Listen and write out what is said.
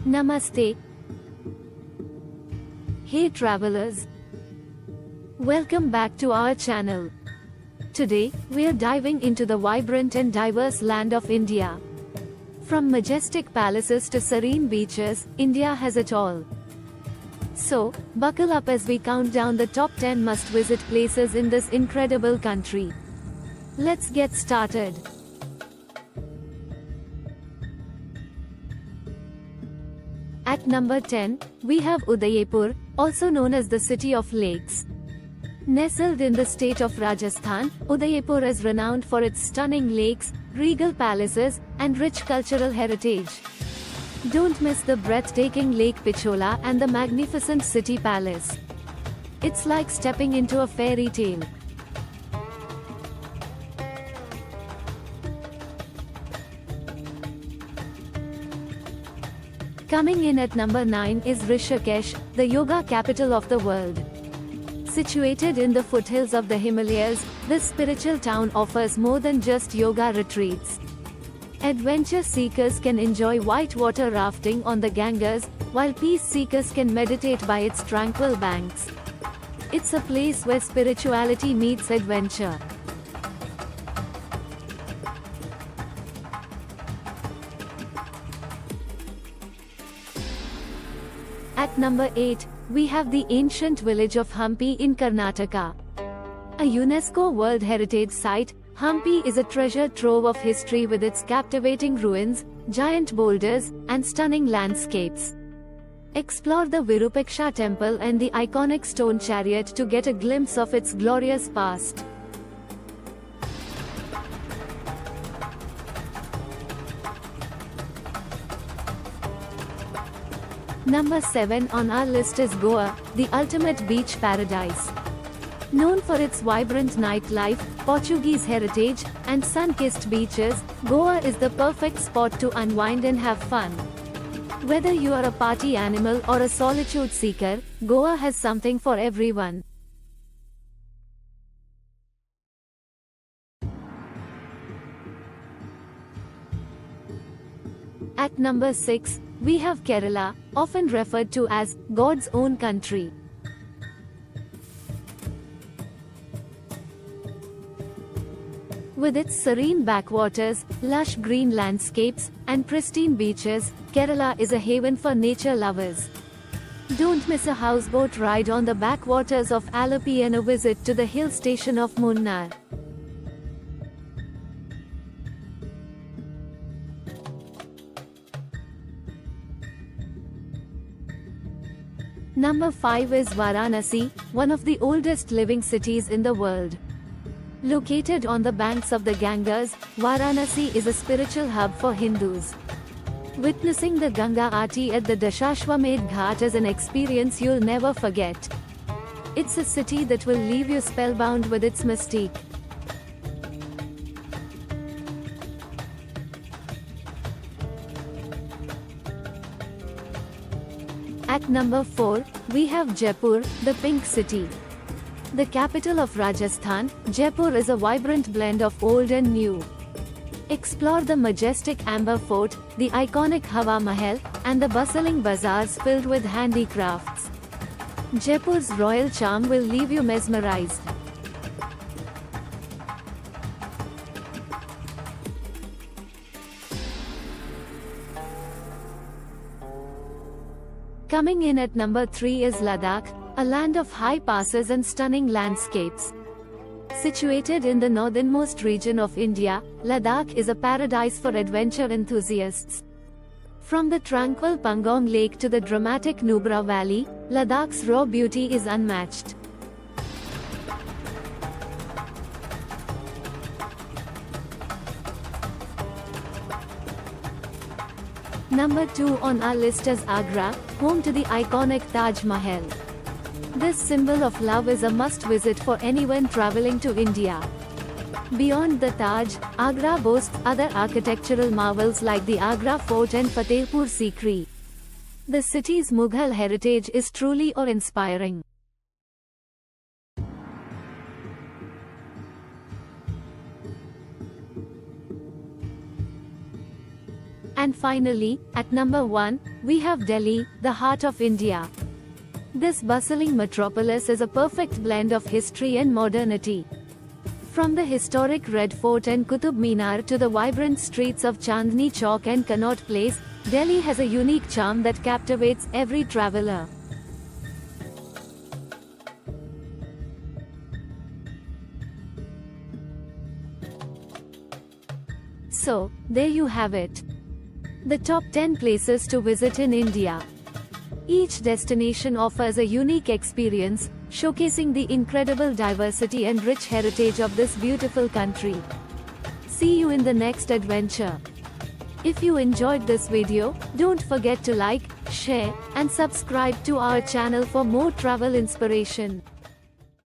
Namaste. Hey travelers. Welcome back to our channel. Today, we are diving into the vibrant and diverse land of India. From majestic palaces to serene beaches, India has it all. So, buckle up as we count down the top 10 must-visit places in this incredible country. Let's get started. At number 10, we have Udaipur, also known as the City of Lakes. Nestled in the state of Rajasthan, Udaipur is renowned for its stunning lakes, regal palaces, and rich cultural heritage. Don't miss the breathtaking Lake Pichola and the magnificent city palace. It's like stepping into a fairy tale. Coming in at number 9 is Rishikesh, the yoga capital of the world. Situated in the foothills of the Himalayas, this spiritual town offers more than just yoga retreats. Adventure seekers can enjoy whitewater rafting on the Ganges, while peace seekers can meditate by its tranquil banks. It's a place where spirituality meets adventure. At number 8, we have the ancient village of Hampi in Karnataka. A UNESCO World Heritage Site, Hampi is a treasure trove of history with its captivating ruins, giant boulders, and stunning landscapes. Explore the Virupaksha temple and the iconic stone chariot to get a glimpse of its glorious past. Number 7 on our list is Goa, the ultimate beach paradise. Known for its vibrant nightlife, Portuguese heritage, and sun-kissed beaches, Goa is the perfect spot to unwind and have fun. Whether you are a party animal or a solitude seeker, Goa has something for everyone. At number 6, we have Kerala, often referred to as God's own country. With its serene backwaters, lush green landscapes, and pristine beaches, Kerala is a haven for nature lovers. Don't miss a houseboat ride on the backwaters of Alleppey and a visit to the hill station of Munnar. Number 5 is Varanasi, one of the oldest living cities in the world. Located on the banks of the Ganges, Varanasi is a spiritual hub for Hindus. Witnessing the Ganga Aarti at the Dashashwamedh Ghat is an experience you'll never forget. It's a city that will leave you spellbound with its mystique. At number 4, we have Jaipur, the Pink City. The capital of Rajasthan, Jaipur is a vibrant blend of old and new. Explore the majestic Amber Fort, the iconic Hawa Mahal, and the bustling bazaars filled with handicrafts. Jaipur's royal charm will leave you mesmerized. Coming in at number 3 is Ladakh, a land of high passes and stunning landscapes. Situated in the northernmost region of India, Ladakh is a paradise for adventure enthusiasts. From the tranquil Pangong Lake to the dramatic Nubra Valley, Ladakh's raw beauty is unmatched. Number 2 on our list is Agra, home to the iconic Taj Mahal. This symbol of love is a must-visit for anyone traveling to India. Beyond the Taj, Agra boasts other architectural marvels like the Agra Fort and Fatehpur Sikri. The city's Mughal heritage is truly awe-inspiring. And finally, at number 1, we have Delhi, the heart of India. This bustling metropolis is a perfect blend of history and modernity. From the historic Red Fort and Qutub Minar to the vibrant streets of Chandni Chowk and Connaught Place, Delhi has a unique charm that captivates every traveler. So, there you have it. The top 10 places to visit in India. Each destination offers a unique experience, showcasing the incredible diversity and rich heritage of this beautiful country. See you in the next adventure. If you enjoyed this video, don't forget to like, share, and subscribe to our channel for more travel inspiration.